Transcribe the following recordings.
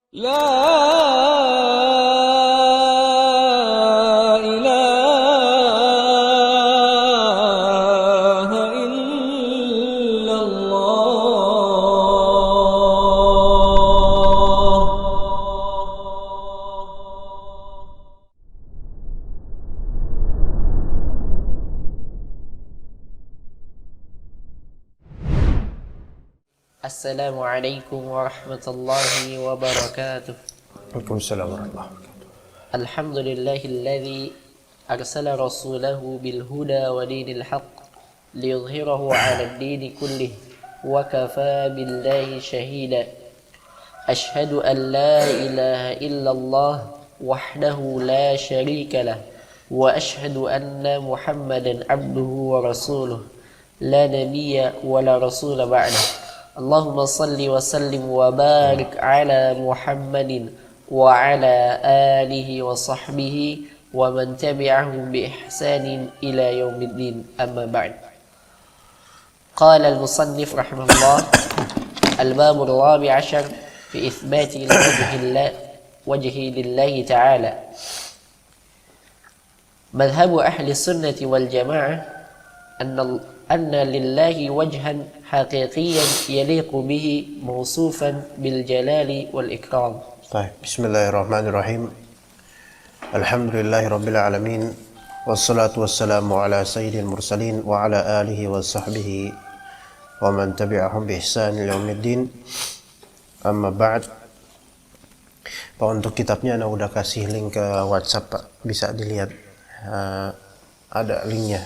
لا إله إلا الله. Assalamualaikum warahmatullahi wabarakatuh. Waalaikumsalam warahmatullahi wabarakatuh. Alhamdulillahilladzi arsala rasulahu bil huda wa dinil haqq liyudhhirahu 'alad dini kullih wa kafaa billahi shahida. Ashhadu an la ilaha illallah wahdahu la syarika lah wa ashhadu anna Muhammadan 'abduhu wa rasuluh la nabiyya wa la rasula ba'dah. Allahumma salli wa sallim wa barik ala Muhammadin wa ala alihi wa sahbihi wa man tabi'ahum bi ihsanin ila yaumiddin, amma ba'd. Qala al-musannif rahimahullah, al-bab ar-rabi' 'ashar fi ithbati wajhi lillahi ta'ala. Madhhabu ahli sunnati wal jama'ah anna lillahi wajhan haqiqiyan yaliqu bihi mawsufan bil jalali wal ikram. Baik, bismillahirrahmanirrahim. Alhamdulillahi rabbil alamin. Wassalatu wassalamu ala sayyidil mursalin wa ala alihi wa sahbihi wa man tabi'ahum bi ihsan ila yaumiddin. Amma ba'd. Pak, untuk kitabnya Anda udah kasih link ke WhatsApp, Pak. Bisa dilihat. Ada linknya.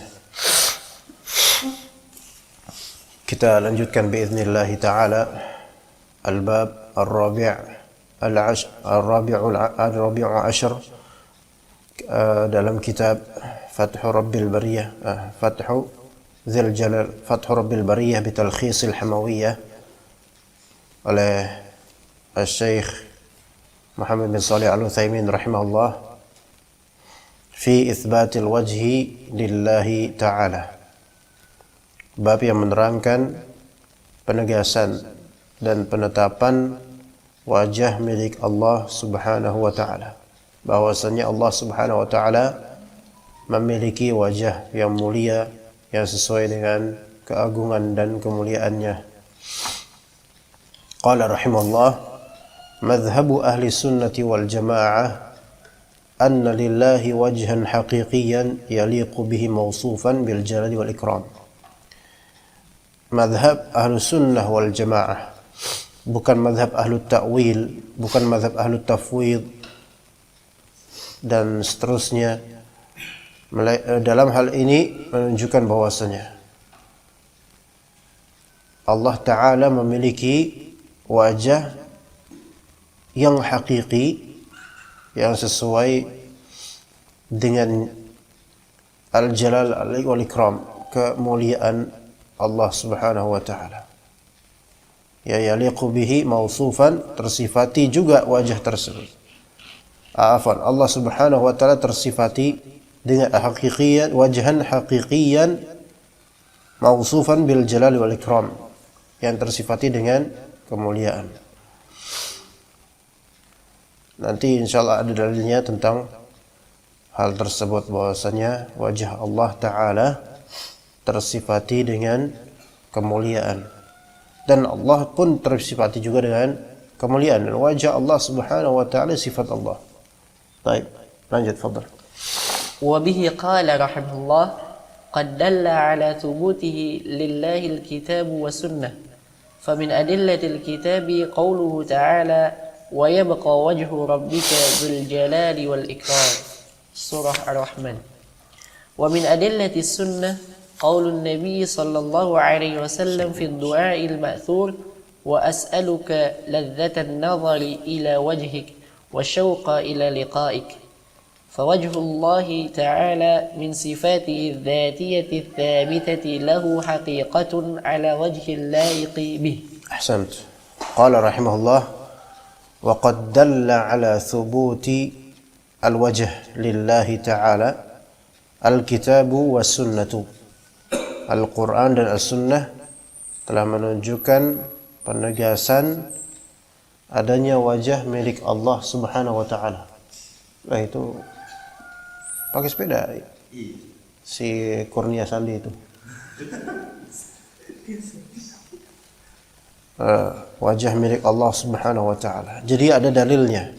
Kita lanjutkan biiznillah ta'ala al-bab al-rabi'u ashar dalam kitab Fathu Rabbil Bariyah, Fathu Dzil Jalal, Fathu Rabbil Bariyah bi Talkhis al-Hamawiyah oleh Syekh Muhammad bin Shalih Al-Utsaimin rahimahullah fi itsbatil wajhi lillahi ta'ala. Bab yang menerangkan penegasan dan penetapan wajah milik Allah Subhanahu wa ta'ala, bahwasanya Allah Subhanahu wa ta'ala memiliki wajah yang mulia yang sesuai dengan keagungan dan kemuliaannya. Qala rahimahullah, madhhabu ahli sunnati wal jamaah anna lillahi wajhan haqiqiyan yaliqu bihi mawsufan bil jalali wal ikram. Madhab ahlu sunnah wal jamaah, bukan madhab ahlu ta'wil, bukan madhab ahlu tafwid dan seterusnya. Dalam hal ini menunjukkan bahwasanya Allah Ta'ala memiliki wajah yang hakiki, yang sesuai dengan al-jalal wal ikram, kemuliaan Allah Subhanahu wa ta'ala. Ya yaliqu bihi mausufan, tersifati juga wajah tersebut. Allah Subhanahu wa ta'ala tersifati dengan hakikiyan, wajhan hakikiyan mausufan bil jalal wal ikram, yang tersifati dengan kemuliaan. Nanti insyaallah ada dalilnya tentang hal tersebut, bahwasanya wajah Allah Ta'ala tersifati dengan kemuliaan, dan Allah pun tersifati juga dengan kemuliaan, dan wajah Allah Subhanahu wa ta'ala sifat Allah. Baik, lanjut, fadhal. Wa bihi qala rahimahullah, qad dalla ala thubutihi lillahi al-kitab wa sunnah, famin adillati al-kitab qawluhu ta'ala wa yabqa wajhu rabbika dzul jalali wal ikram, surah Ar-Rahman. Wa min adillati as-sunnah قول النبي صلى الله عليه وسلم في الدعاء المأثور وأسألك لذة النظر إلى وجهك والشوق إلى لقائك. فوجه الله تعالى من صفاته الذاتية الثابتة له حقيقة على وجه اللائق به. أحسنت. قال رحمه الله وقد دل على ثبوت الوجه لله تعالى الكتاب والسنة. Al-Quran dan As-Sunnah telah menunjukkan penegasan adanya wajah milik Allah Subhanahu wa taala. Nah, itu pakai sepeda si Kurnia Sandi itu. Wajah milik Allah Subhanahu wa taala. Jadi ada dalilnya.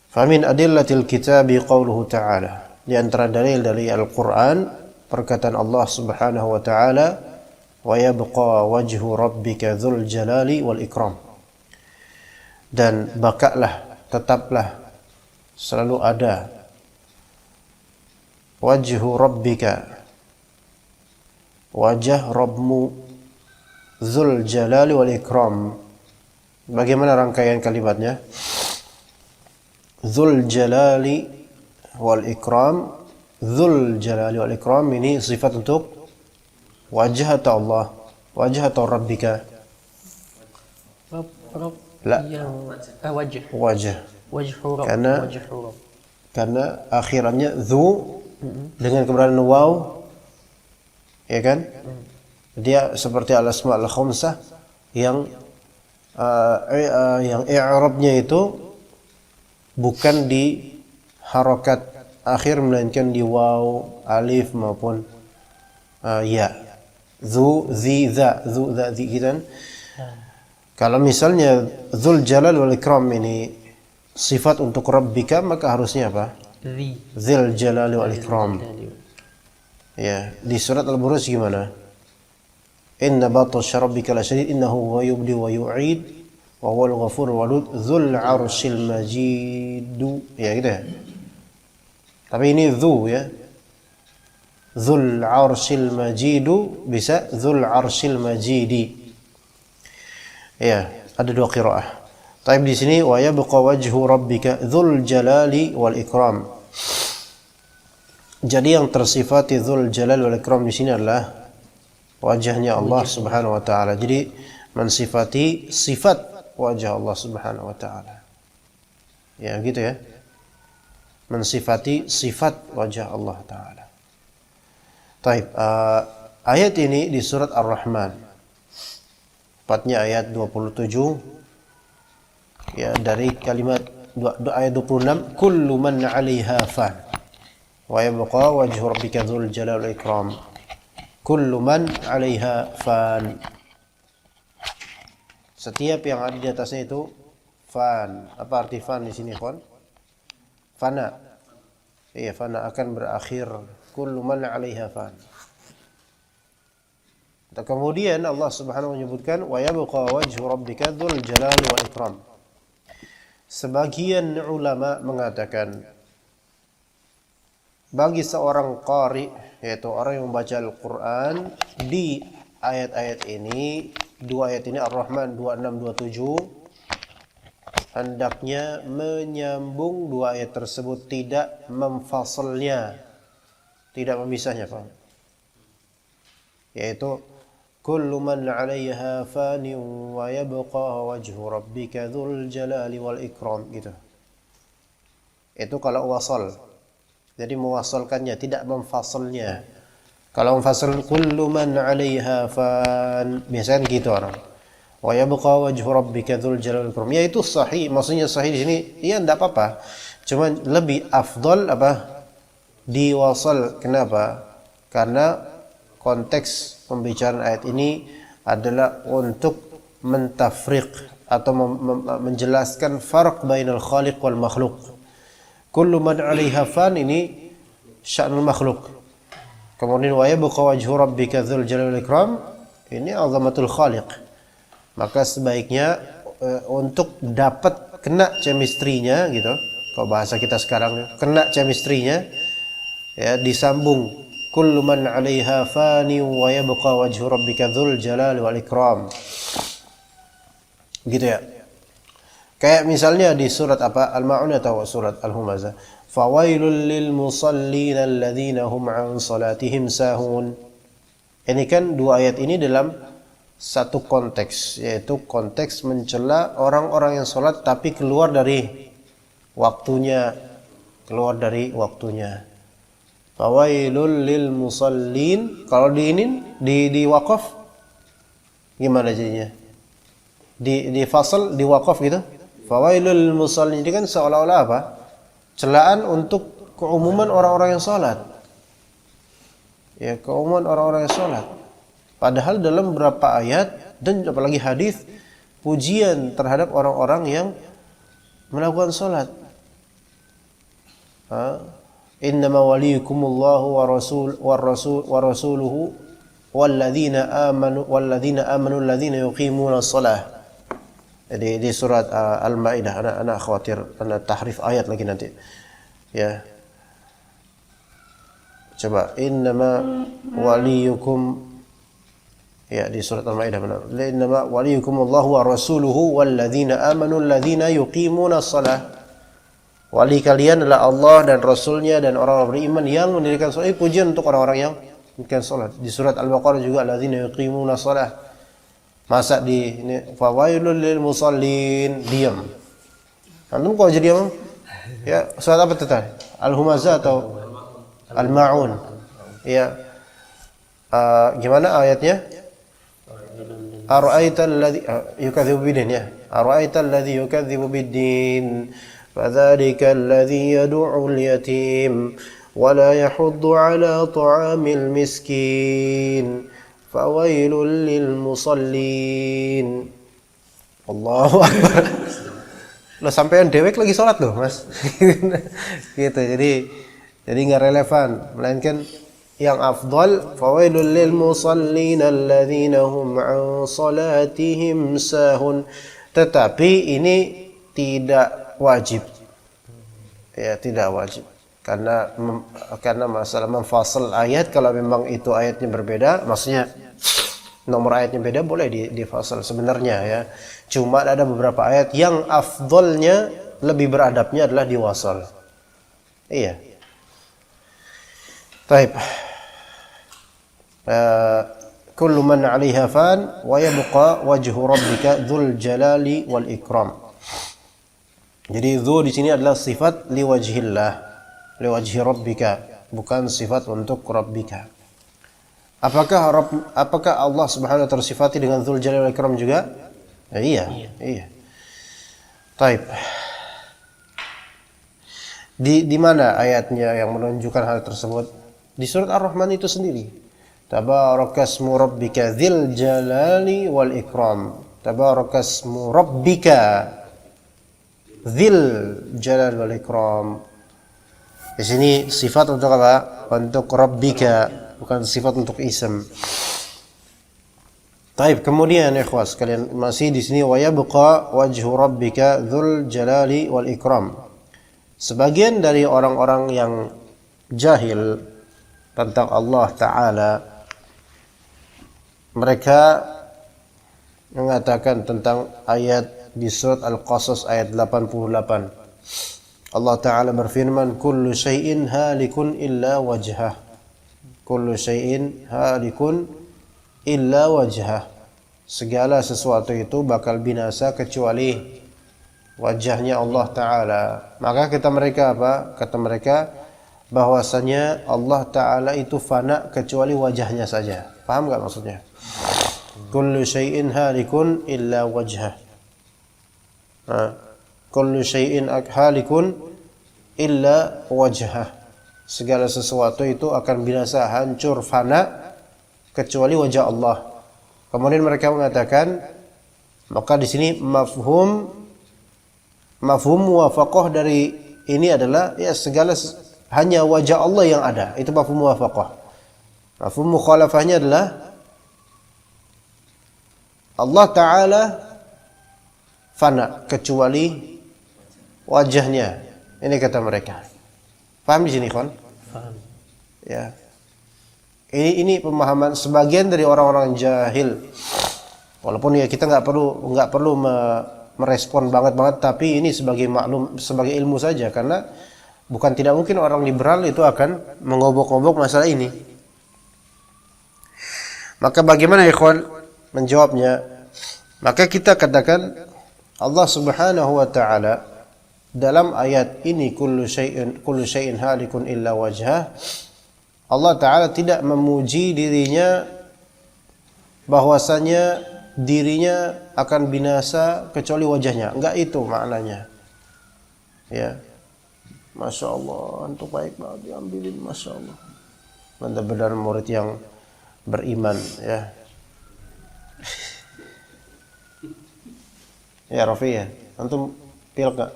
Famin adillatil kitabi qauluhu ta'ala. Di antara dalil dari Al-Qur'an perkataan Allah Subhanahu wa taala, wa yabqa wajhu rabbika dzul jalali wal ikram. Dan tetaplah selalu ada wajhu rabbika, wajah Rabbmu, dzul jalali wal ikram. Bagaimana rangkaian kalimatnya? Dzul jalali wal ikram. Dzul jalali wal ikram ini sifat untuk wajah atau Allah, wajah atau Rabbika? La. Wajah. Karena akhirannya dzu dengan keberadaan waw, ya kan? Dia seperti al-asma al-khamsah yang i'rabnya itu bukan di harokat akhir melainkan di waw, alif maupun ya. Dzu, zi, za, dzu, za, zi gitu. Kalau misalnya dzul jalal wal ikram ini sifat untuk Rabbika, maka harusnya apa? Dzul jalal wal ikram. Ya, di surat Al-Buruj gimana? Inna batasya rabbika lasyadid innahu huwa yubdi wa yu'id wa huwal ghafurur wadud dzul 'arsyil majid. Ya gitu ya. Tapi ini dzu ya. Dzul 'arsyil majid bisa dzul 'arsyil majidi. Ya, ada dua qiraah. Tapi di sini wa yabqa wajhu rabbika dzul jalali wal ikram. Jadi yang tersifati dzul jalal wal ikram di sini adalah wajahnya Allah Subhanahu wa taala. Jadi mensifati sifat wajah Allah Subhanahu wa taala. Ya, gitu ya. Mensifati sifat wajah Allah taala. Taib, ayat ini di surat Ar-Rahman. Tepatnya ayat 27. Ya, dari kalimat ayat 26, kullu man 'alaiha fan wa yabqa wajhu rabbika dzul jalali wal ikram. Kullu man 'alaiha fan. Setiap yang ada di atasnya itu fan. Apa arti fan di sini, Kon? Fana. Iya, fana akan berakhir. Kullu man 'alaiha fan. Dan kemudian Allah Subhanahu wa menyebutkan wa yabqa wajhu rabbika dzul jalali wal ikram. Sebagian ulama mengatakan bagi seorang qari, yaitu orang yang membaca Al-Quran, di ayat-ayat ini, dua ayat ini Ar-Rahman 26-27, hendaknya menyambung dua ayat tersebut, tidak memfasalnya, tidak memisahnya, Pak. Yaitu kullu man 'alaiha fanin wa yabqa wajhu rabbika dzul jalali wal ikram, gitu. Itu kalau wasal. Jadi mewasalkannya, tidak memfasalnya. Kalau memfasal kullu man 'alaiha fan, biasanya gitu orang. Wa yabqa wajhu rabbika dzul jalali wal ikram. Ya itu sahih, maksudnya sahih di sini, iya enggak apa-apa. Cuma lebih afdal apa? Diwasal. Kenapa? Karena konteks pembicaraan ayat ini adalah untuk mentafriq atau menjelaskan farq bainal khaliq wal makhluk. Kullu man 'alaiha fan ini sya'nul makhluk. Kemudian wa yabqa wajhu rabbika dzul jalali wal ikram ini azamatul khaliq. Maka sebaiknya untuk dapat kena chemistry-nya gitu. Kalau bahasa kita sekarang kena chemistry-nya ya disambung kullu man 'alaiha fani wa yabqa wajhu rabbika dzul jalali wal ikram. Gitu ya. Kayak misalnya di surat apa? Al-Ma'un atau surat Al-Humazah. Fawailul lil musallin alladzina hum 'an salatihim sahun. Ini kan dua ayat ini dalam satu konteks, yaitu konteks mencela orang-orang yang salat tapi keluar dari waktunya. Fawailul lil musallin. Kalau di ini di waqaf gimana jadinya? di fasal, di waqaf gitu. Fawailul musallin ini kan seolah-olah apa? Celaan untuk keumuman orang-orang yang salat. Ya, keumuman orang-orang yang salat. Padahal dalam beberapa ayat dan apalagi hadis pujian terhadap orang-orang yang melakukan salat. Innama waliyukumullahu wa rasuluhu walladzina amanu alladzina yuqimuna shalah. Jadi di surat Al-Maidah, anak khawatir karena tahrif ayat lagi nanti. Ya. Coba innama waliyukum, ya di surat Al-Maidah benar. Innama waliyukumullahu wa rasuluhu walladzina amanu alladzina yuqimuna shalah. Wali kalian adalah Allah dan Rasulnya dan orang-orang beriman yang mendirikan salat. Pujian untuk orang-orang yang mendirikan salat. Di surat Al-Baqarah juga alladzina yuqimuna shalah. Masa di ini fawailul lil musallin, diam. Antum kok jadi diam? Ya, surat apa itu tadi? Al-Humazah atau Al-Ma'un? Ya. Gimana ayatnya? Ara'aital ladzi yukadzibu bid-din ya. Ara'aital ladzi yukadzibu bid-din. فذلك الذي يدعو اليتيم ولا يحض على طعام المسكين فويل للمصلين. Allahu Akbar. Lo sampean dewek lagi sholat loh mas. Gitu, jadi nggak relevan, melainkan yang afdal fawailul lil musallin alladzina hum an salatihim sahun. Tetapi ini tidak wajib, ya tidak wajib, karena masalah memfasal ayat, kalau memang itu ayatnya berbeda, maksudnya nomor ayatnya beda, boleh difasal sebenarnya ya. Cuma ada beberapa ayat yang afdolnya, lebih beradabnya adalah diwasal. Iya. Taib. Kullu man 'alaiha fan wa yabqa wajhu rabbika dzul jalali wal ikram. Jadi dzu di sini adalah sifat liwajhillah, liwajhi rabbika, bukan sifat untuk rabbika. Apakah Allah Subhanahu wa taala tersifati dengan dzul jalali wal ikram juga? Ya, iya. Taib. Di mana ayatnya yang menunjukkan hal tersebut? Di surat Ar-Rahman itu sendiri. Tabarakasmu rabbika dzil jalali wal ikram. Tabarakasmu rabbika dzil jalal wal ikram. Di sini sifat untuk apa? Untuk rabbika, bukan sifat untuk ism. Taib, kemudian ikhwas kalian masih di sini wa yabqa wajhu rabbika dzul jalali wal ikram. Sebagian dari orang-orang yang jahil tentang Allah Ta'ala, mereka mengatakan tentang ayat di surat Al-Qasas ayat 88. Allah Ta'ala berfirman, kullu syai'in halikun illa wajhah. Kullu syai'in halikun illa wajhah. Segala sesuatu itu bakal binasa kecuali wajahnya Allah Ta'ala. Maka kata mereka apa? Kata mereka bahwasanya Allah Ta'ala itu fana kecuali wajahnya saja. Paham gak maksudnya? Kullu syai'in halikun illa wajhah. Kullu syai'in halikun illa wajhah. Segala sesuatu itu akan binasa, hancur, fana kecuali wajah Allah. Kemudian mereka mengatakan, maka di sini mafhum muwafaqah dari ini adalah ya segala hanya wajah Allah yang ada. Itu mafhum muwafaqah. Mafhum mukhalafahnya adalah Allah Ta'ala fana kecuali wajahnya. Ini kata mereka. Paham di sini, kawan? Paham. Ya. Ini pemahaman sebagian dari orang-orang jahil. Walaupun ya kita nggak perlu merespon banget, tapi ini sebagai maklum, sebagai ilmu saja, karena bukan tidak mungkin orang liberal itu akan mengobok-obok masalah ini. Maka bagaimana ikhwan menjawabnya? Maka kita katakan Allah Subhanahu wa taala dalam ayat ini kullu syai'in halikun illa wajhah, Allah Ta'ala tidak memuji dirinya bahwasanya dirinya akan binasa kecuali wajahnya. Enggak itu maknanya. Ya. Masya Allah, antum baik banget, diambilin, Masya Allah. Benar-benar murid yang beriman, ya. Ya Rafi ya, antum pilek nggak?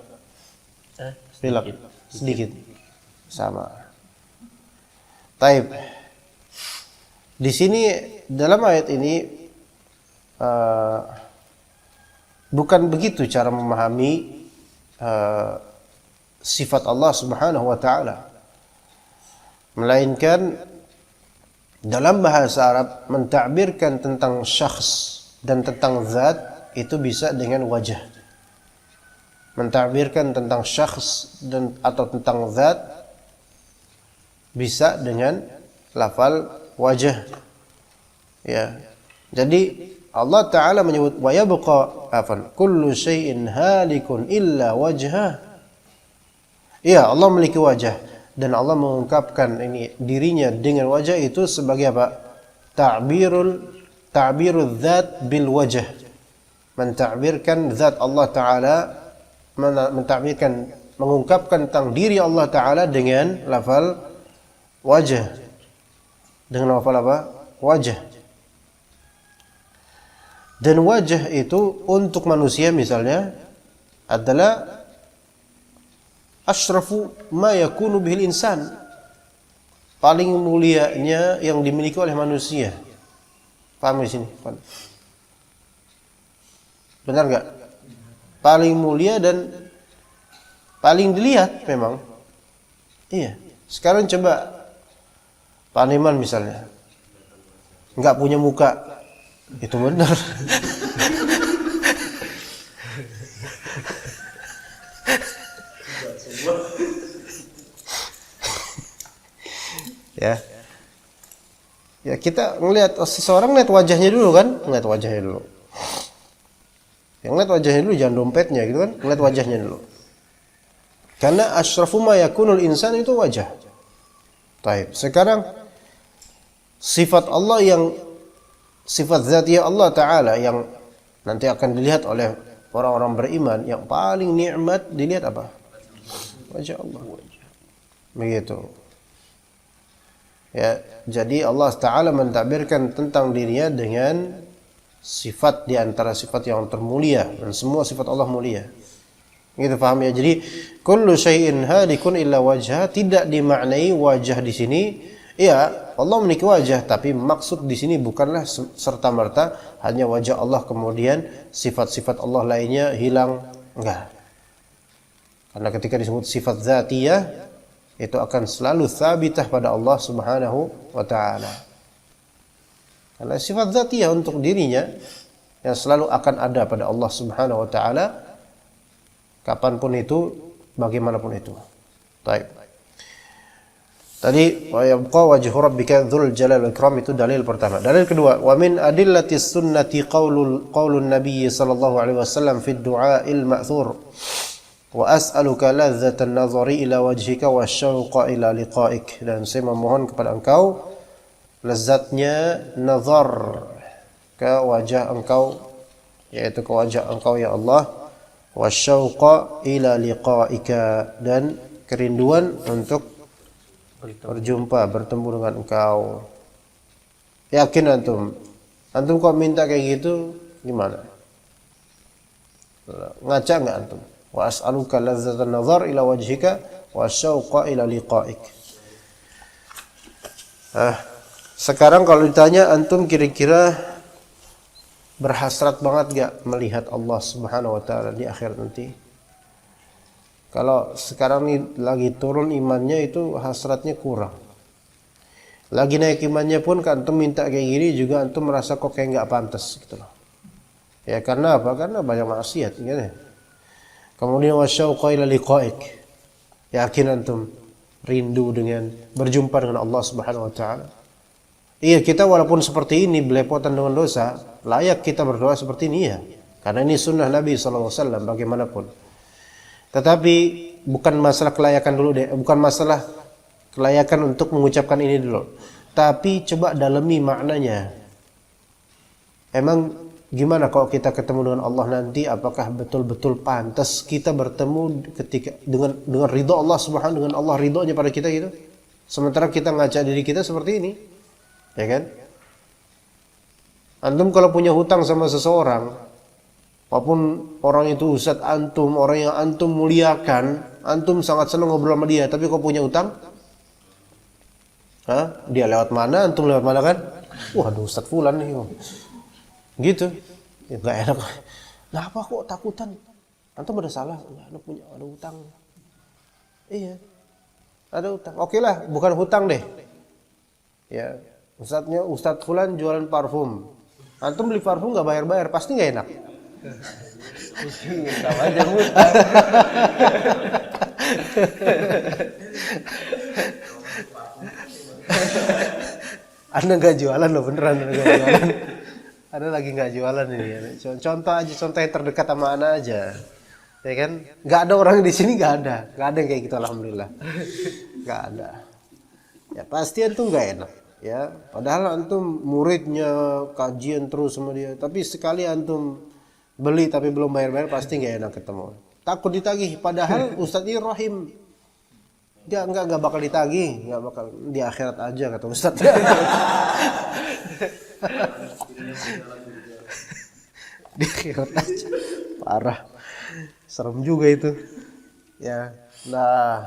Pilek sedikit, sama. Taib. Di sini dalam ayat ini bukan begitu cara memahami sifat Allah Subhanahu wa taala. Melainkan dalam bahasa Arab mentakbirkan tentang syakhs dan tentang zat itu bisa dengan wajah. Mentakbirkan tentang syakhs dan atau tentang zat bisa dengan lafal wajah. Ya. Jadi Allah taala menyebut wa yabqa kullu syai'in halikun illa wajhah. Iya, Allah memiliki wajah dan Allah mengungkapkan ini dirinya dengan wajah itu sebagai apa? Ta'birul dzat bil wajh. Mentakbirkan zat Allah taala, mentakbirkan mengungkapkan tentang diri Allah taala dengan lafal wajah. Dengan lafal apa? Wajah. Dan wajah itu untuk manusia misalnya adalah asyrafu ma yakunu bihil insan, paling mulianya yang dimiliki oleh manusia. Paham di sini? Benar enggak? Paling mulia dan paling dilihat memang. Iya. Sekarang coba Pak Neman misalnya enggak punya muka, itu benar. Ya kita ngelihat seseorang, ngeliat wajahnya dulu kan, ngeliat wajahnya dulu. Yang ngeliat wajahnya dulu, jangan dompetnya gitu kan, ngeliat wajahnya dulu. Karena asyrafu ma yakunul insan itu wajah. Baik, sekarang sifat Allah yang sifat zatiyah Allah taala yang nanti akan dilihat oleh orang-orang beriman, yang paling nikmat dilihat apa? Wajah Allah. Begitu. Ya, jadi Allah taala mentakbirkan tentang dirinya dengan sifat di antara sifat yang termulia, dan semua sifat Allah mulia. Gitu paham ya? Jadi kullu syai'in halikun illa wajha, tidak dimaknai wajah di sini. Ya, Allah memiliki wajah, tapi maksud di sini bukanlah serta-merta hanya wajah Allah kemudian sifat-sifat Allah lainnya hilang, enggak. Karena ketika disebut sifat zatiyah itu akan selalu tsabitah pada Allah Subhanahu wa taala. Karena sifat zatiyah untuk dirinya yang selalu akan ada pada Allah Subhanahu wa taala kapanpun itu, bagaimanapun itu. Baik. Tadi wa yabqa wajhu rabbika dzul jalal wal ikram itu dalil pertama. Dalil kedua, wa min adillatis sunnati qaulun nabiy sallallahu alaihi wasallam fi du'ail ma'thur. Wa as'aluka ladzatan nazari ila wajhika wasyauqa ila liqa'ik. Dan saya memohon kepada engkau lezatnya nazar ke wajah engkau, yaitu ke wajah engkau ya Allah, wasyauqa ila liqa'ika, dan kerinduan untuk berjumpa, bertemu dengan engkau. Yakin antum? Antum kok minta kayak gitu gimana? Ngaca enggak antum? Wa as'aluka ladzatan nazar ila wajhika wasyauqa ila liqa'ik. Sekarang kalau ditanya antum kira-kira berhasrat banget gak melihat Allah Subhanahu wa taala di akhirat nanti? Kalau sekarang ini lagi turun imannya itu hasratnya kurang. Lagi naik imannya pun kan antum minta kayak gini juga antum merasa kok kayak enggak pantas gitu loh. Ya karena apa? Karena banyak maksiat gitu ya. Kemudian wasyauqa ila liqa'ik. Yakin antum rindu dengan berjumpa dengan Allah Subhanahu wa taala. Iya, kita walaupun seperti ini belepotan dengan dosa, layak kita berdoa seperti ini ya. Karena ini sunnah Nabi sallallahu alaihi wasallam bagaimanapun. Tetapi bukan masalah kelayakan dulu deh, bukan masalah kelayakan untuk mengucapkan ini dulu. Tapi coba dalami maknanya. Emang gimana kalau kita ketemu dengan Allah nanti, apakah betul-betul pantas kita bertemu ketika dengan ridho Allah Subhanahu, dengan Allah ridhonya pada kita gitu? Sementara kita ngaca diri kita seperti ini, ya kan? Antum kalau punya hutang sama seseorang, walaupun orang itu ustadz antum, orang yang antum muliakan, antum sangat senang ngobrol sama dia, tapi kau punya hutang, dia lewat mana, antum lewat mana kan? Waduh, ustadz fulan nih, gitu, ya, gak enak. Nah apa kok takutan? Antum ada salah? Ada hutang. Iya, ada hutang. Oke lah, bukan hutang deh. Ya, ustadz fulan jualan parfum. Antum beli parfum gak bayar-bayar, pasti gak enak. Sama aja hutang. Anda nggak jualan loh, beneran Anda nggak jualan. Anda lagi nggak jualan ini. Contoh aja, contoh yang terdekat sama Anda aja, ya kan? Nggak ada orang di sini, nggak ada yang kayak gitu, alhamdulillah, nggak ada. Ya pasti antum nggak enak, ya. Padahal antum muridnya, kajian terus sama dia, tapi sekali antum beli tapi belum bayar-bayar, pasti nggak enak ketemu. Takut ditagih, padahal Ustadz ini rahim. Dia enggak bakal ditagih, enggak bakal, di akhirat aja kata Ustaz. Di akhirat aja. Parah. Serem juga itu. Ya. Nah,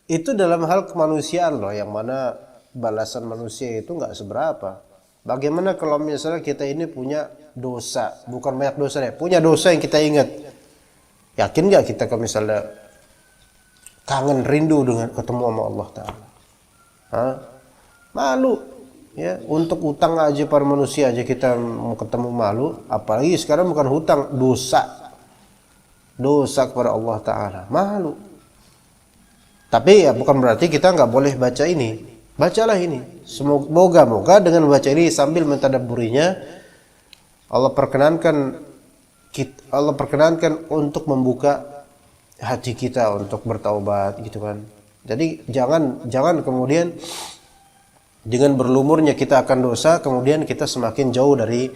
itu dalam hal kemanusiaan loh, yang mana balasan manusia itu enggak seberapa. Bagaimana kalau misalnya kita ini punya dosa, bukan banyak dosa deh, punya dosa yang kita ingat. Yakin enggak kita kalau misalnya kangen, rindu dengan ketemu sama Allah Ta'ala? Malu, ya. Untuk utang aja para manusia aja kita mau ketemu malu, apalagi sekarang bukan hutang, dosa kepada Allah Ta'ala, malu. Tapi ya bukan berarti kita nggak boleh baca ini. Bacalah ini, moga dengan baca ini sambil mentadabburinya, Allah perkenankan untuk membuka hati kita untuk bertaubat gitu kan. Jadi jangan kemudian dengan berlumurnya kita akan dosa kemudian kita semakin jauh dari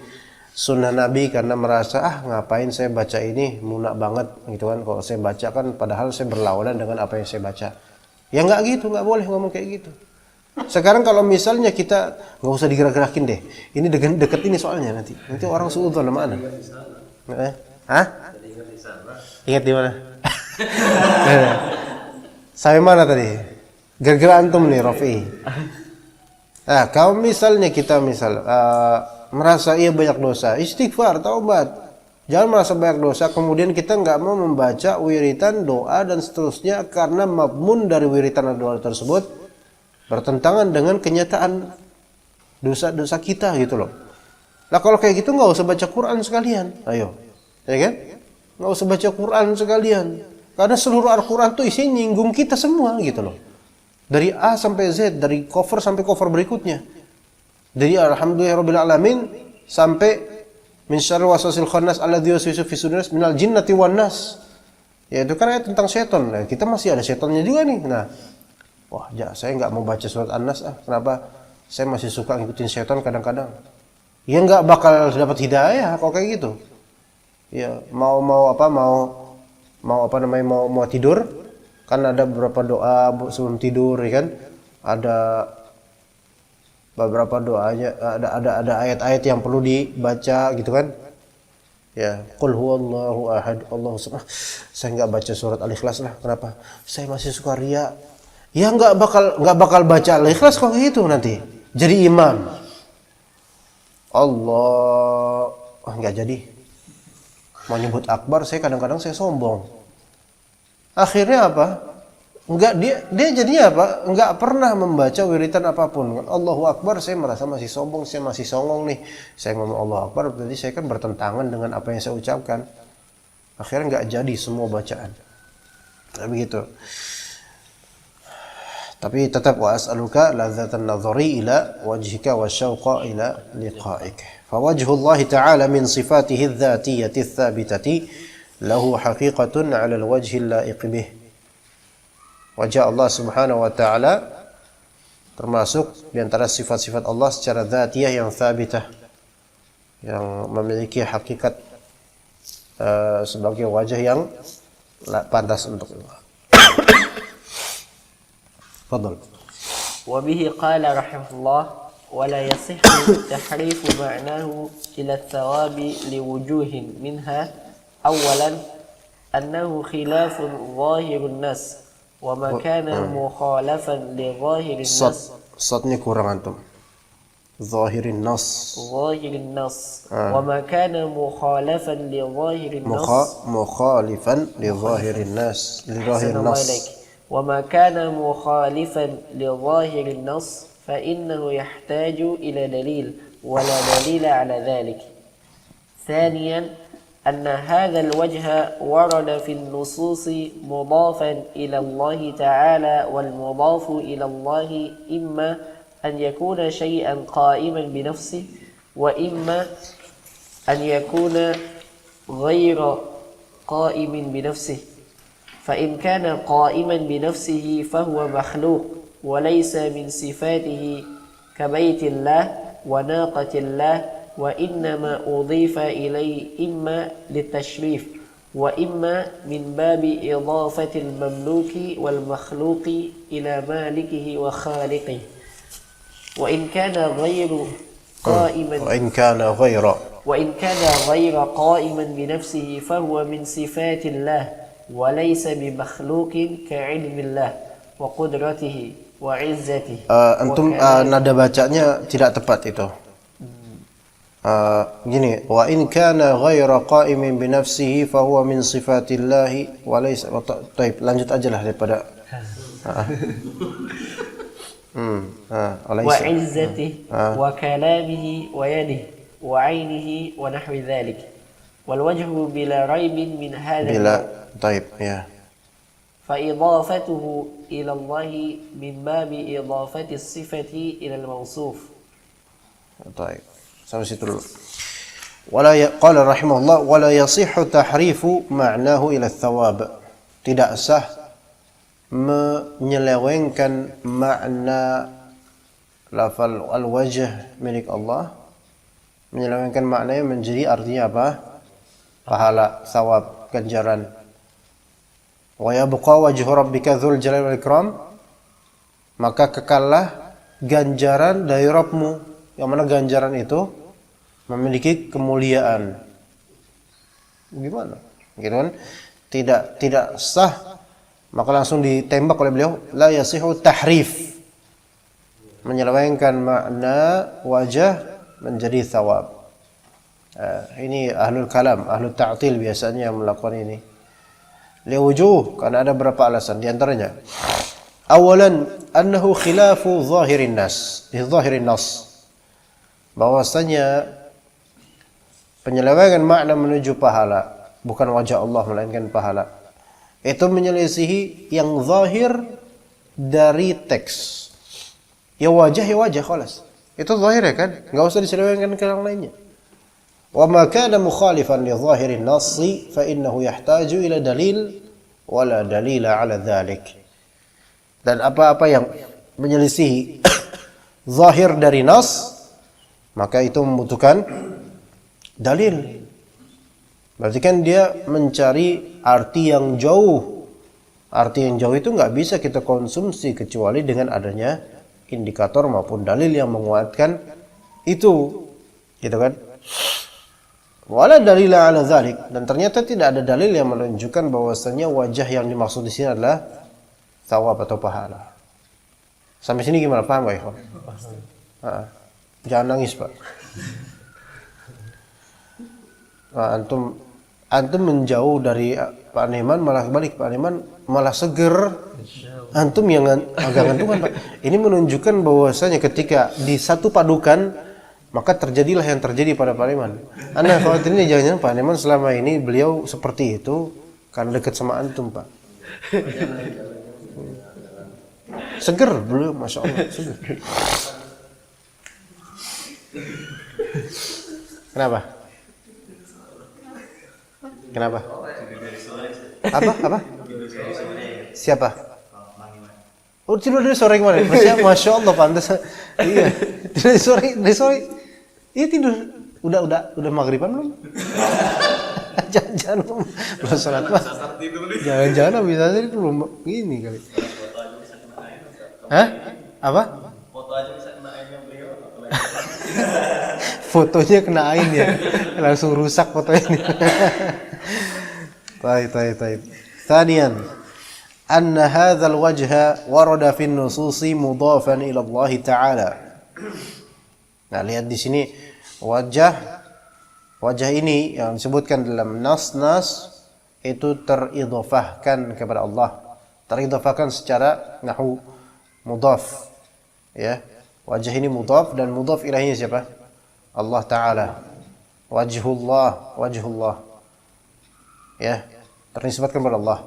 sunnah Nabi karena merasa ngapain saya baca ini, munak banget gitu kan. Kalau saya baca kan padahal saya berlawanan dengan apa yang saya baca. Ya nggak gitu, nggak boleh ngomong kayak gitu. Sekarang kalau misalnya kita nggak usah digerak-gerakin deh, ini deket ini soalnya nanti orang suudzon sama ana. Ingat di mana? Sampai mana tadi? Gara-gara antum nih, Rafi. Kalau misalnya kita merasa banyak dosa, istighfar, taubat. Jangan merasa banyak dosa kemudian kita nggak mau membaca wiritan, doa dan seterusnya karena mabmun dari wiritan dan doa tersebut bertentangan dengan kenyataan dosa-dosa kita gitu loh. Nah kalau kayak gitu nggak usah baca Quran sekalian, ayo, ya kan? Nggak usah baca Quran sekalian. Karena seluruh Al-Quran itu isinya nyinggung kita semua gitu loh. Dari A sampai Z, dari cover sampai cover berikutnya. Dari Alhamdulillahirrabbilalamin sampai min syarri waswasil khannas alladzi yuwaswisu fi suduris minal jinnati wan nas. Ya itu kan ayat tentang setan. Nah, kita masih ada setannya juga nih. Nah, saya nggak mau baca surat An-Nas. Kenapa? Saya masih suka ngikutin setan kadang-kadang. Ya nggak bakal dapat hidayah kalau kayak gitu. Ya mau tidur kan ada beberapa doa sebelum tidur, ya kan? Ada beberapa doanya, ada ayat-ayat yang perlu dibaca gitu kan? Ya, qul huwallahu ahad, Allahu samad. Saya nggak baca surat Al-Ikhlas lah. Kenapa? Saya masih suka riya. Ya nggak bakal baca Al-Ikhlas kalau gitu nanti. Jadi imam. Allah, nggak jadi. Mau nyebut akbar, saya kadang-kadang saya sombong. Akhirnya apa? Dia jadinya apa? Enggak pernah membaca wiritan apapun. Allahu Akbar, saya merasa masih sombong, saya masih songong nih. Saya ngomong Allahu Akbar, berarti saya kan bertentangan dengan apa yang saya ucapkan. Akhirnya enggak jadi semua bacaan. Nah, begitu. Tapi tetap wa as'aluka ladzatan nadhari ila wajhika wa syauqa ila liqa'ik. Fa wajhullah ta'ala min sifatihi adz-dzatiyyati ats-tsabitati lahu haqiqatun 'ala al-wajhi al-la'iq bih. Wajah Allah Subhanahu wa taala termasuk di antara sifat-sifat Allah secara dzatiyah yang tsabitah. yang memiliki hakikat sebagai wajah yang pantas untuk Allah. Fadhal. وبه قال رحمه الله ولا يصح تحريف معناه إلى الثواب لوجوه منها أولا أنه خلاف ظاهر النص وما كان مخالفا لظاهر النص صوتnya kurang antum. ظاهر النص وما كان مخالفا لظاهر النص مخالفا لظاهر الناس لظاهر النص وما كان مخالفا لظاهر النص فإنه يحتاج إلى دليل ولا دليل على ذلك. ثانيا أن هذا الوجه ورد في النصوص مضافا إلى الله تعالى والمضاف إلى الله إما أن يكون شيئا قائما بنفسه وإما أن يكون غير قائم بنفسه فإن كان قائما بنفسه فهو مخلوق وليس من صفاته كبيت الله وناقة الله وإنما أضيف إليه إما للتشريف وإما من باب إضافة المملوك والمخلوق إلى مالكه وخالقه وإن كان غير قائما بنفسه فهو من صفات الله وليس بمخلوق كعلم الله وقدرته وعزته. Antum nada bacanya tidak tepat itu. Gini, wa in kana ghaira qa'imin bi nafsihi fa huwa min sifatillahi wa laysa. Baik, lanjut aja lah daripada wa izzatihi wa kalamihi wa yadihi wa 'ainihi wa nahwi dhalik. Wal wajhu bila raibin min hadha. Baik, ya. فإضافته إلى الله من باب إضافة الصفة إلى الموصوف. طيب. Sampai situ dulu. Qala rahimahullah wala yasihhu tahrifu ma'nahu ila thawab. Tidak sah menyelewengkan makna lafal al-wajh milik Allah. Menyelewengkan maknanya menjadi artinya apa? Pahala, thawab, ganjaran. Wa yabqa wajhu rabbika dzul jalali wal ikram. Maka kekallah ganjaran dari Rabbmu, yang mana ganjaran itu memiliki kemuliaan. Gimana? Gitu kan? Tidak sah, maka langsung ditembak oleh beliau, la yasihu tahrif. Menyelewengkan makna wajah menjadi thawab. Ini ahlul kalam, ahlul ta'til biasanya melakukan ini. Liwujuh, karena ada beberapa alasan. Di antaranya, awalan annahu khilafu zahirin nas, zahirin nas. Bahwasanya penyelewengan makna menuju pahala, bukan wajah Allah melainkan pahala, itu menyelisihi yang zahir dari teks. Ya wajah khalas. Itu zahir ya kan? Enggak usah diselewengkan ke yang lainnya. Wa ma kana mukhalifan li zahirin nass fa innahu yahtaju ila dalil wala dalila ala dhalik. Dan apa-apa yang menyelisihi zahir dari nas, maka itu membutuhkan dalil. Berarti kan dia mencari arti yang jauh. Arti yang jauh itu nggak bisa kita konsumsi kecuali dengan adanya indikator maupun dalil yang menguatkan itu, gitu kan? Wala dalila ala dzalik, dan ternyata tidak ada dalil yang menunjukkan bahwasanya wajah yang dimaksud di sini adalah thawab atau pahala. Sampai sini gimana, paham gak, ikhwan? Jangan nangis, Pak. Antum menjauh dari Pak Neman, malah balik Pak Neman malah seger. Antum yang agak ngantungan, Pak. Ini menunjukkan bahwasanya ketika di satu padukan, maka terjadilah yang terjadi pada Pak Neman. Anda khawatir ini jangan-jangan Pak Neman selama ini beliau seperti itu karena dekat sama antum, Pak. Seger beliau, masya Allah, seger. Kenapa? Apa? Siapa? Oh, tidur dari sore kemarin. Masya Allah, pantas. Iya, dari sore. Iya tidur. Udah maghriban belum? Jangan-jangan belum salat Pak. Jangan-jangan bisa sih belum ini kali. Hah? Apa? Foto aja bisa kena airnya beliau. Fotonya kena ain ya. Langsung rusak foto ini. Taib. Thaniyan, anna hadzal wajha warada fi an-nususi mudhafan ila Allah Ta'ala. Nah, lihat di sini wajah ini yang disebutkan dalam nas-nas itu teridhofahkan kepada Allah. Teridhofahkan secara nahwu mudhaf. Ya. Wajah ini mudhaf dan mudhaf ilaihi siapa? Allah Ta'ala. Wajhullah. Ya, ternisbatkan kepada Allah.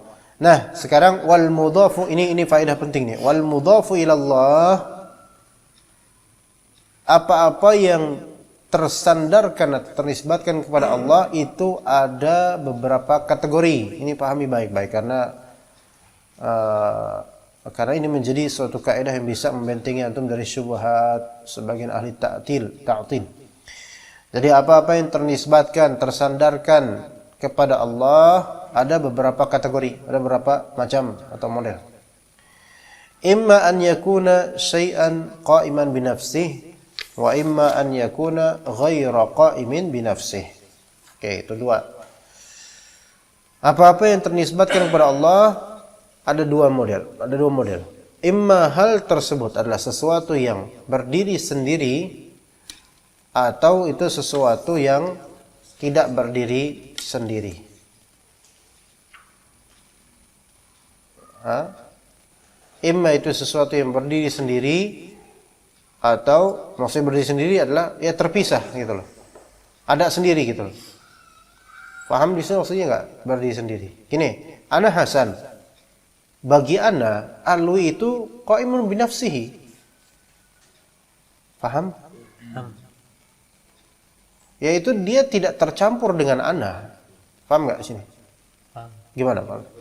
Nah, sekarang wal mudhafu ini faedah penting nih. Wal mudhafu ilallah, apa-apa yang tersandarkan atau ternisbatkan kepada Allah itu ada beberapa kategori. Ini pahami baik-baik karena ini menjadi suatu kaidah yang bisa membentengi antum dari syubhat sebagian ahli ta'til. Jadi apa-apa yang ternisbatkan, tersandarkan kepada Allah ada beberapa kategori, ada beberapa macam atau model. Imma an yakuna syai'an qa'iman bi nafsihi wa imma an yakuna ghaira qa'imin bi nafsihi. Oke, itu dua. Apa-apa yang ternisbatkan kepada Allah ada dua model. Imma hal tersebut adalah sesuatu yang berdiri sendiri atau itu sesuatu yang tidak berdiri sendiri. Imma itu sesuatu yang berdiri sendiri atau maksudnya berdiri sendiri adalah ya terpisah gitu loh. Ada sendiri gitu loh. Paham di sini maksudnya enggak berdiri sendiri. Gini, ana Hasan. Bagi ana alwi itu qaimun bi nafsihi. Paham? Yaitu dia tidak tercampur dengan ana. Paham enggak sini? Paham. Gimana, Pak?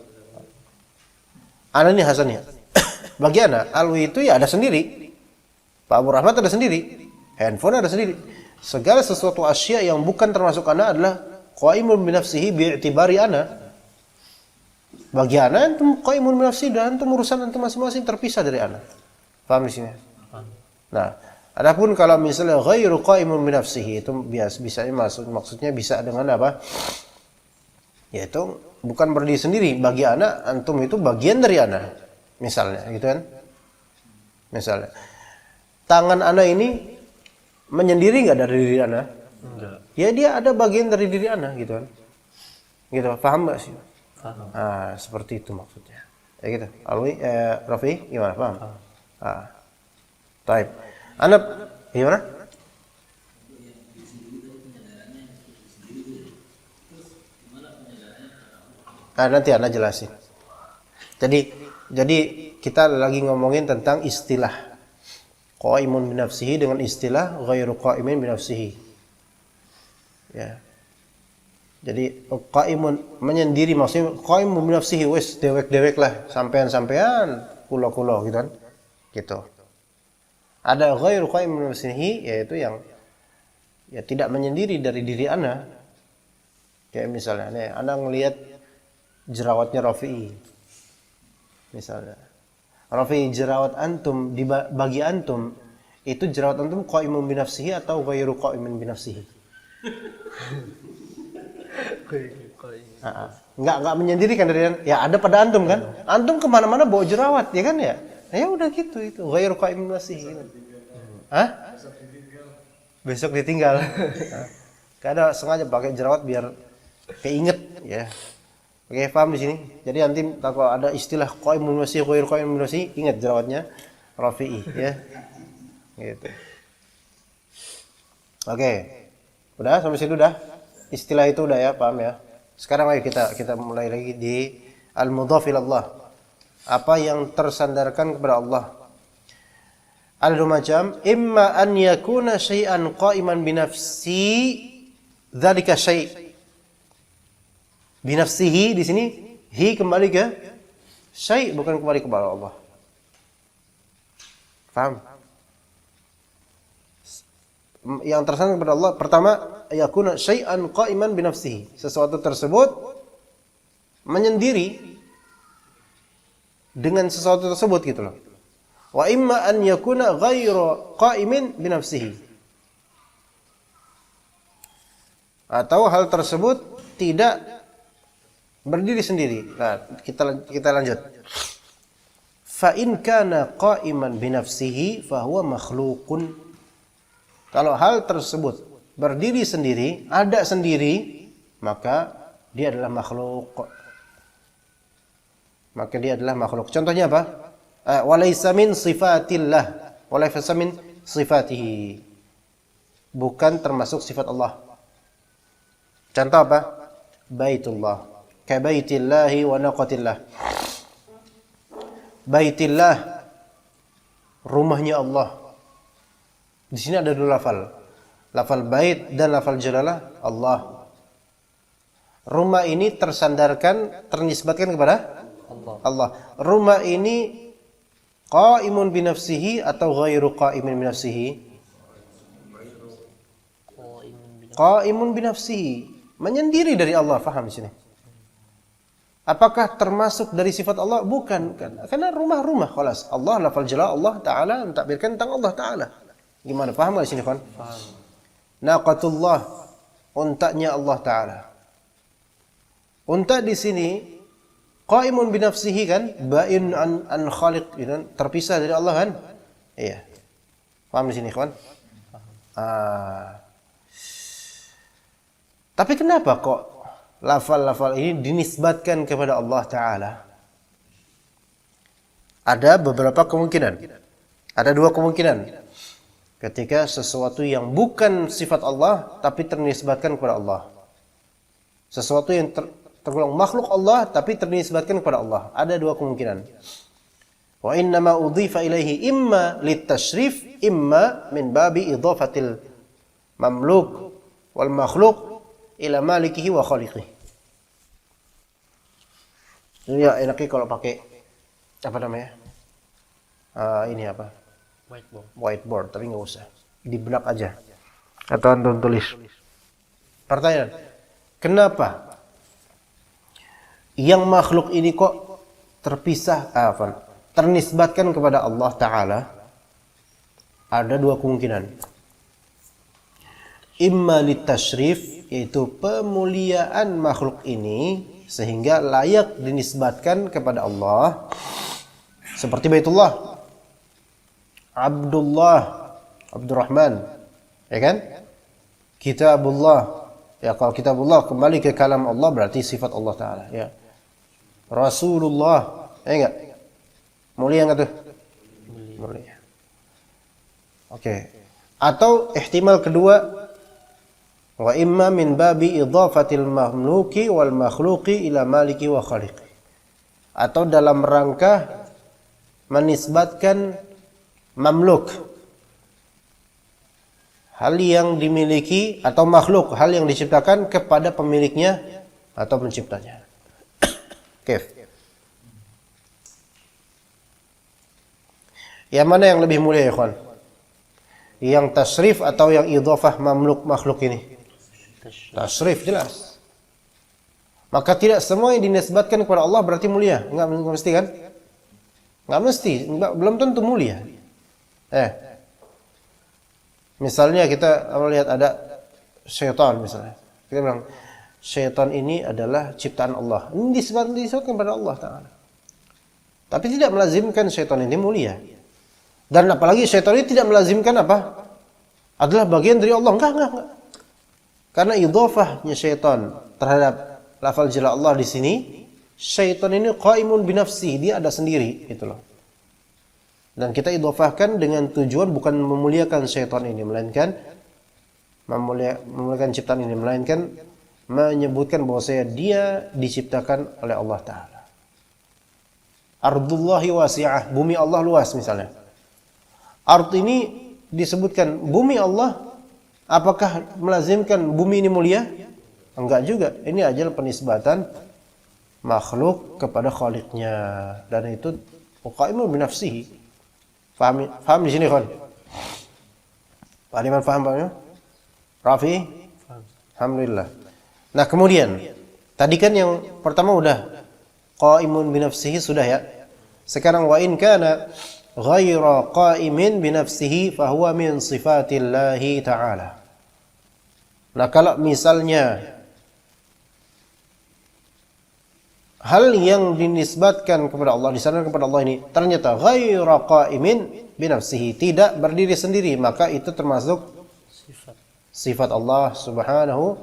Ana ini Hasan ya. Bagi ana alwi itu ya ada sendiri. Pak Abu Rahmat ada sendiri. Handphone ada sendiri. Segala sesuatu asya yang bukan termasuk ana adalah qaimun bi nafsihi bi'tibari ana. Bagi ana antum qaimun bi nafsihi dan antum urusan antum masing-masing terpisah dari ana. Paham di sini? Nah, adapun kalau misalnya ghairu qaimun bi nafsihi itu bisa maksudnya bisa dengan apa? Yaitu bukan berdiri sendiri. Bagi ana antum itu bagian dari ana. Misalnya, gitu kan? Misalnya tangan ana ini menyendiri enggak dari diri ana? Enggak. Ya dia ada bagian dari diri ana gitu kan. Gitu, paham enggak sih? Paham. Seperti itu maksudnya. Ya gitu. Alwi Rafi gimana? Paham? Baik. Ana gimana? Nanti ana jelasin. Jadi kita lagi ngomongin tentang istilah qaimun bi nafsihi dengan istilah ghairu qaimin bi nafsihi. Ya. Jadi qaimun menyendiri maksudnya qaimun bi nafsihi wis dewek-dewek lah, sampean-sampean, kula-kula gitu kan. Gitu. Ada ghairu qaimin bi nafsihi yaitu yang ya tidak menyendiri dari diri ana. Kayak misalnya nih, ana ngelihat jerawatnya Rafi'i. Misalnya Rafi, jerawat antum bagi antum itu jerawat antum qaimun bi nafsihi atau ghairu qaimin bi nafsihi? Enggak menyendirikan dari ya ada pada antum kan? Antum kemana-mana bawa jerawat ya kan ya? Nah, ya udah gitu itu ghairu qaimin bi nafsihi. Besok ditinggal. Kadang sengaja pakai jerawat biar keinget ya. Oke, paham di sini. Jadi nanti kalau ada istilah qaimun bi nafsihi ghairu qaimin bi nafsihi, ingat jerawatnya Rafi'i ya. Gitu. Oke. Udah sampai situ udah. Istilah itu udah ya, paham ya. Sekarang ayo kita mulai lagi di al-mudhaf ilallah. Apa yang tersandarkan kepada Allah. Ada dua macam, imma an yakuna syai'an qaiman bi nafsi dzalika syai'. Bi nafsihi di sini hi kembali ke syai' bukan kembali kepada Allah. Paham? yang tersandarkan kepada Allah, pertama yakuna syai'an qa'iman bi nafsihi, sesuatu tersebut menyendiri dengan sesuatu tersebut gitu loh. Wa imma an yakuna ghairu qa'imin bi nafsihi, atau hal tersebut tidak berdiri sendiri. Nah, kita lanjut. Fa in kana qa'iman bi nafsihi fa huwa makhluqun. Kalau hal tersebut berdiri sendiri, ada sendiri, maka dia adalah makhluk. Maka dia adalah makhluk. Contohnya apa? Walaysa min sifatillah, walaysa min sifatihi. Bukan termasuk sifat Allah. Contoh apa? Baitullah, ka baitillahi wa naqatillah. Baitillah, rumahnya Allah. Di sini ada dua lafal. Lafal bait dan lafal jalalah Allah. Rumah ini ternisbatkan kepada Allah. Rumah ini qa'imun bi nafsihi atau ghairu qa'imin bi nafsihi? Qa'imun bi nafsihi, menyendiri dari Allah, faham di sini. Apakah termasuk dari sifat Allah? Bukan, karena rumah-rumah khalas. Allah lafal jalal Allah taala mentakbirkan tentang Allah taala. Gimana, paham enggak di sini, kawan? Paham. Naqatullah, untanya Allah taala. Unta di sini qa'imun bi nafsihi kan, ba'in an khaliq, gitu, terpisah dari Allah kan? Iya. Paham di sini, kawan? Tapi kenapa kok lafal-lafal ini dinisbatkan kepada Allah Ta'ala? Ada beberapa kemungkinan. Ada dua kemungkinan. Ketika sesuatu yang bukan sifat Allah, tapi ternisbatkan kepada Allah. Sesuatu yang tergolong makhluk Allah, tapi ternisbatkan kepada Allah. Ada dua kemungkinan. Wa innama udhifa ilaihi imma litashrif, imma min babi idhafatil mamluk wal makhluk ila malikihi wa khaliqihi. Ya, enaknya kalau pakai apa namanya? Ini apa? Whiteboard, tapi nggak usah. Di benak aja. Atau antum tulis. Pertanyaan, kenapa yang makhluk ini kok terpisah, ternisbatkan kepada Allah Ta'ala? Ada dua kemungkinan. Imma litashrif, yaitu pemuliaan makhluk ini sehingga layak dinisbatkan kepada Allah, seperti Baitullah, Abdullah, Abdurrahman, ya kan? Kitabullah, ya kalau kitabullah kembali ke kalam Allah berarti sifat Allah Ta'ala, ya. Rasulullah, ya enggak? Mulia enggak tuh? Mulia. Oke. Atau ihtimal kedua, wa imma min babi idhafatil mamluki wal makhluqi ila maliki wa khaliqi, atau dalam rangka menisbatkan mamluk, hal yang dimiliki, atau makhluk, hal yang diciptakan, kepada pemiliknya atau penciptanya. Kif? Yang mana yang lebih mulia ya kawan? Yang tasrif atau yang idhafah mamluk makhluk ini? Tasrif, jelas. Maka tidak semua yang dinisbatkan kepada Allah berarti mulia. Enggak mesti kan? Enggak mesti, belum tentu mulia. Misalnya kita melihat ada syaitan misalnya. Kita bilang syaitan ini adalah ciptaan Allah. Ini disebutkan kepada Allah Ta'ala. Tapi tidak melazimkan syaitan ini mulia. Dan apalagi syaitan ini tidak melazimkan apa? Adalah bagian dari Allah. Enggak. Karena idhafahnya syaitan terhadap lafal jalal Allah di sini, syaitan ini qaimun bi nafsihi, dia ada sendiri, gitu loh. Dan kita idhafahkan dengan tujuan bukan memuliakan syaitan ini, melainkan memuliakan ciptaan ini, melainkan menyebutkan bahwasanya dia diciptakan oleh Allah Ta'ala. Ardullahi wasi'ah, bumi Allah luas misalnya. Ard ini disebutkan bumi Allah, apakah melazimkan bumi ini mulia? Enggak juga. Ini adalah penisbatan makhluk kepada Khaliqnya, dan itu qaimun bi nafsihi. Paham di sini, kawan? Pak Liman paham Pak? Rafi? Alhamdulillah. Nah kemudian, tadi kan yang pertama udah qaimun binafsihi sudah ya. Sekarang wa in kana ghaira qaimin binafsihi fahuwa min sifatillahi ta'ala. Nah kalau misalnya hal yang dinisbatkan kepada Allah, disandarkan kepada Allah ini ternyata ghaira qaimin binafsihi, tidak berdiri sendiri, maka itu termasuk sifat Allah Subhanahu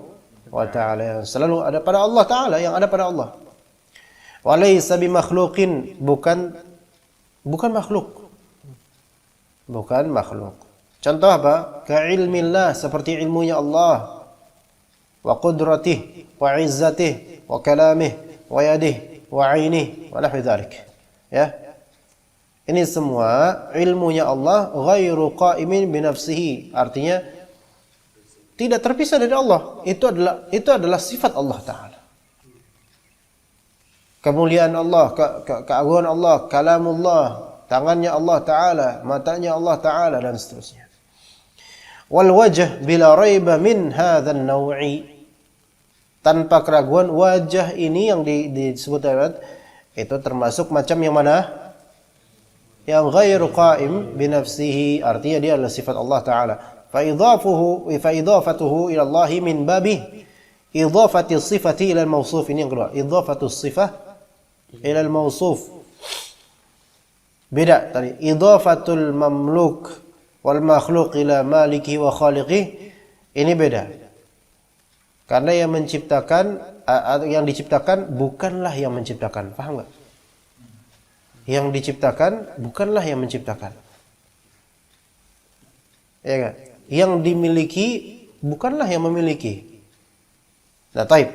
wa ta'ala yang selalu ada pada Allah Ta'ala, yang ada pada Allah. Wa laysa bimakhluqin, bukan makhluk. Bukan makhluk. Contoh apa? Ka'ilmillah, seperti ilmunya Allah. Wa qudratih, wa izzatih, wa kalamih, wa yadih, wa ainih, wa nahwi dzalik. Ya. Ini semua ilmunya Allah ghairu qa'imin binafsihi, artinya tidak terpisah dari Allah. Itu adalah sifat Allah Ta'ala. Kemuliaan Allah, keagungan Allah, kalamullah, tangannya Allah Ta'ala, matanya Allah Ta'ala, dan seterusnya. Wal wajh bila raiba min hadzal naw'i, tanpa keraguan wajah ini yang disebut itu termasuk macam yang mana? Yang ghairu qa'im binafsihi, artinya dia adalah sifat Allah Ta'ala. فإضافته إلى الله من بابه إضافة الصفة إلى الموصوف. Ini yang kedua, إضافة الصفة إلى الموصوف. Beda tadi, إضافة المملوك والمخلوق إلى مالكه وخالقه. Ini beda. Karena yang menciptakan, yang diciptakan bukanlah yang menciptakan. Paham enggak? Yang diciptakan bukanlah yang menciptakan. Ya kan? Yang dimiliki bukanlah yang memiliki. Nah, taib.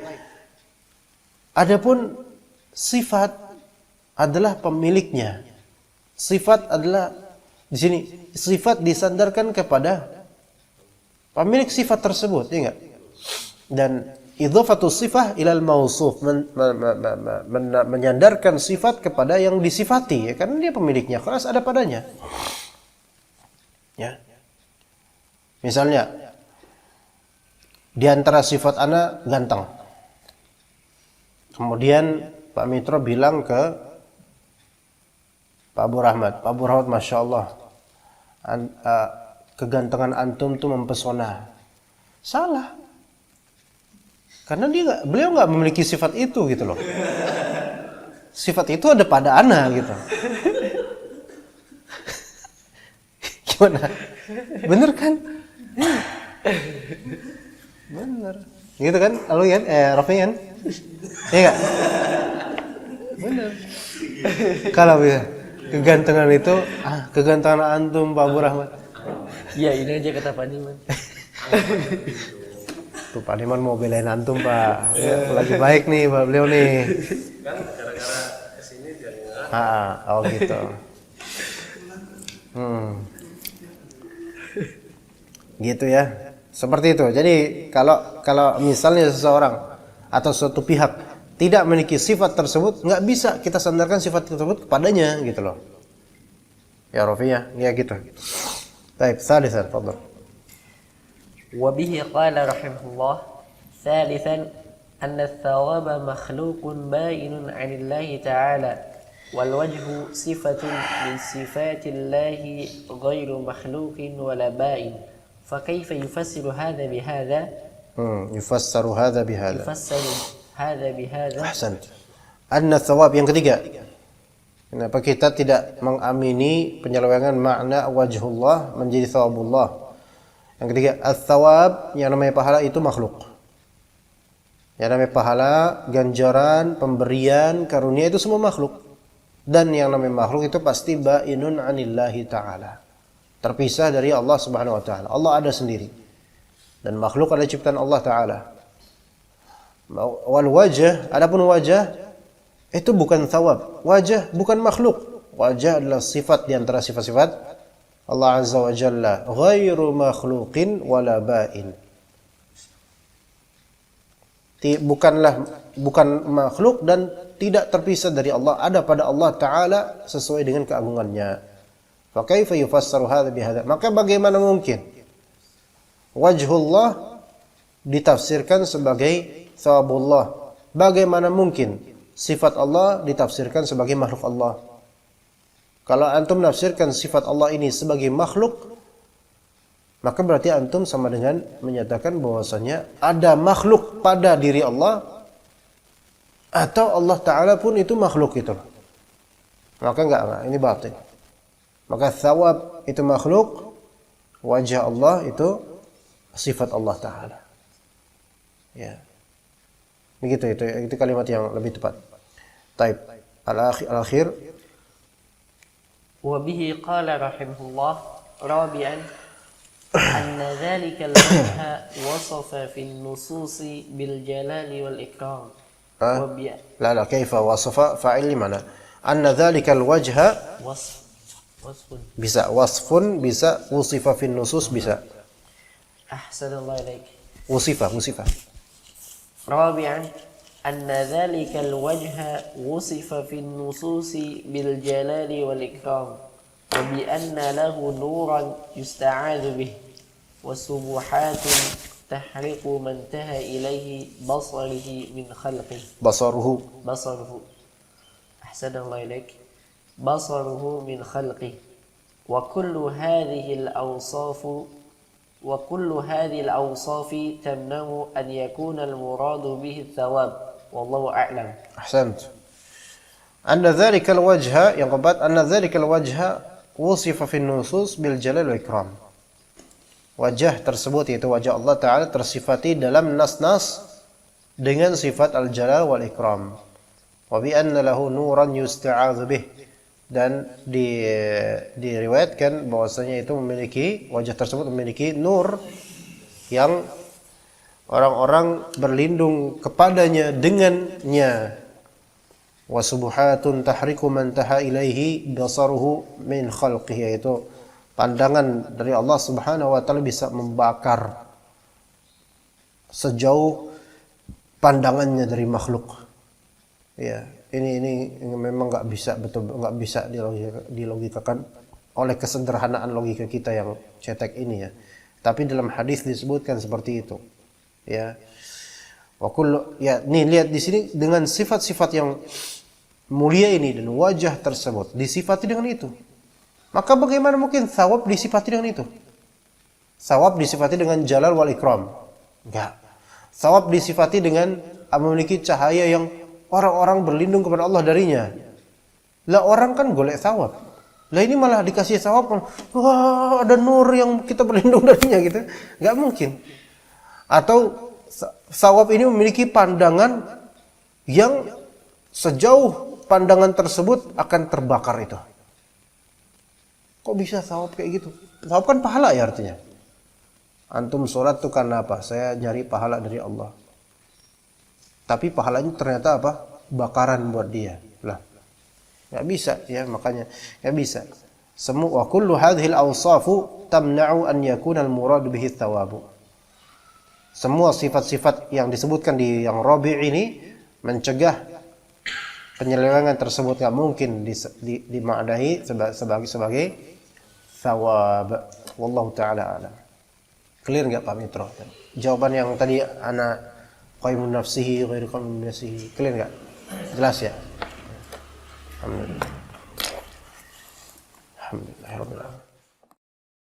Adapun sifat adalah pemiliknya. Sifat adalah di sini sifat disandarkan kepada pemilik sifat tersebut, ya enggak? Dan idhafatus sifah ilal mausuf, menyandarkan sifat kepada yang disifati, ya, karena dia pemiliknya, keras ada padanya. Ya. Misalnya, di antara sifat ana ganteng. Kemudian Pak Mitro bilang ke Pak Abu Rahmat, Pak Abu Rahmat, Masya Allah, kegantengan antum tuh mempesona. Salah. Karena beliau nggak memiliki sifat itu gitu loh. Sifat itu ada pada ana gitu. Gimana? Bener kan? Bener. Gitu kan? Lalu kan? Rafi kan? Iya nggak? Bener. Kalau bisa kegantengan itu, kegantengan antum Pak Abu Rahmat. Iya, ini aja kata Pak Niman. Tuh Pak Niman mau belain antum Pak. Ya, lagi baik nih Pak beliau nih. Kan gara-gara kesini dia enggak. Oh gitu. Gitu ya. Seperti itu. Jadi kalau misalnya seseorang atau suatu pihak tidak memiliki sifat tersebut, nggak bisa kita sandarkan sifat tersebut kepadanya gitu loh. Ya Rafiya, ya gitu. Baik, salisan, fadhal. وبه قال رحمه الله ثالثا أن الثواب مخلوق بائن عن الله تعالى والوجه صفة من صفات الله غير مخلوق ولا بائن فكيف يفسر هذا بهذا يفسر هذا بهذا أحسنت. أن الثواب yang ketiga. Kenapa kita tidak mengamini penyelewengan makna wajhullah menjadi thawabullah? Yang ketiga, ats-tsawab, yang namanya pahala itu makhluk. Yang namanya pahala, ganjaran, pemberian, karunia itu semua makhluk. Dan yang namanya makhluk itu pasti ba'inun 'anillahi ta'ala. Terpisah dari Allah Subhanahu wa taala. Allah ada sendiri. Dan makhluk adalah ciptaan Allah taala. Wal wajh, adapun wajah itu bukan thawab. Wajah bukan makhluk. Wajah adalah sifat di antara sifat-sifat Allah Azza wa Jalla, ghairu makhluqin wala ba'in. Bukan makhluk dan tidak terpisah dari Allah, ada pada Allah Ta'ala sesuai dengan keagungannya. Fa kaifa yufassaru hadza bihadza? Maka bagaimana mungkin wajhullah ditafsirkan sebagai thawabullah. Bagaimana mungkin sifat Allah ditafsirkan sebagai makhluk Allah? Kalau antum menafsirkan sifat Allah ini sebagai makhluk, maka berarti antum sama dengan menyatakan bahwasanya ada makhluk pada diri Allah, atau Allah Ta'ala pun itu makhluk itu. Maka enggak, ini batil. Maka thawab itu makhluk, wajah Allah itu sifat Allah Ta'ala. Ya. Begitu, itu kalimat yang lebih tepat. Taib. Al-akhir. وبه قال رحمه الله رابعا أن ذلك الوجه وصف في النصوص بالجلال والإكرام. لا كيف وصف فاعل لمعنى أن ذلك الوجه وصف bisa wasfun, bisa wusifa fin nusus, bisa أحسن الله إليك wusifa. رابعا أن ذلك الوجه وصف في النصوص بالجلال والإكرام وبأن له نورا يستعاذ به وسبحات تحرق من انتهى إليه بصره من خلقه بصره أحسن الله إليك بصره من خلقه وكل هذه الأوصاف تمنع أن يكون المراد به الثواب والله أعلم. أحسنت. أن ذلك الوجه yang keempat, أن ذلك الوجه وصف في النصوص بالجلال والإكرام. Wajah tersebut, yaitu wajah Allah Ta'ala, tersifati dalam nas-nas dengan sifat al-jalal wal ikram. Wa bi anna lahu nuran yusta'adzu bih, dan diriwayatkan bahwasanya itu wajah tersebut memiliki nur yang orang-orang berlindung kepadanya dengannya. Wa subuhatun tahriku man taha ilaihi basaruhu min khalqihi, yaitu pandangan dari Allah Subhanahu wa taala bisa membakar sejauh pandangannya dari makhluk. Ya, ini memang nggak bisa dilogikakan oleh kesederhanaan logika kita yang cetek ini ya. Tapi dalam hadis disebutkan seperti itu. Ya. Nih lihat di sini dengan sifat-sifat yang mulia ini dan wajah tersebut disifati dengan itu. Maka bagaimana mungkin thawab disifati dengan itu? Thawab disifati dengan jalal wal ikram. Enggak. Thawab disifati dengan memiliki cahaya yang orang-orang berlindung kepada Allah darinya. Lah orang kan golek thawab. Lah ini malah dikasih thawab, wah ada nur yang kita berlindung darinya gitu. Enggak mungkin. Atau thawab ini memiliki pandangan yang sejauh pandangan tersebut akan terbakar itu. Kok bisa thawab kayak gitu? Thawab kan pahala ya artinya. Antum sholat tuh karena apa? Saya nyari pahala dari Allah. Tapi pahalanya ternyata apa? Bakaran buat dia. Lah, nggak bisa ya, makanya nggak bisa. Semua kullu hadhil awsafu tamna'u an yakuna al-murad bihi thawabu. Semua sifat-sifat yang disebutkan di yang Rabi' ini mencegah penyelewengan tersebut, nggak mungkin dimaknai sebagai thawab. Wallahu taala alam. Clear nggak Pak Mitro? Jawaban yang tadi ana qaimun nafsihi ghairu qaimun nafsihi, clear nggak? Jelas ya? Alhamdulillah. Alhamdulillah rabbil alamin.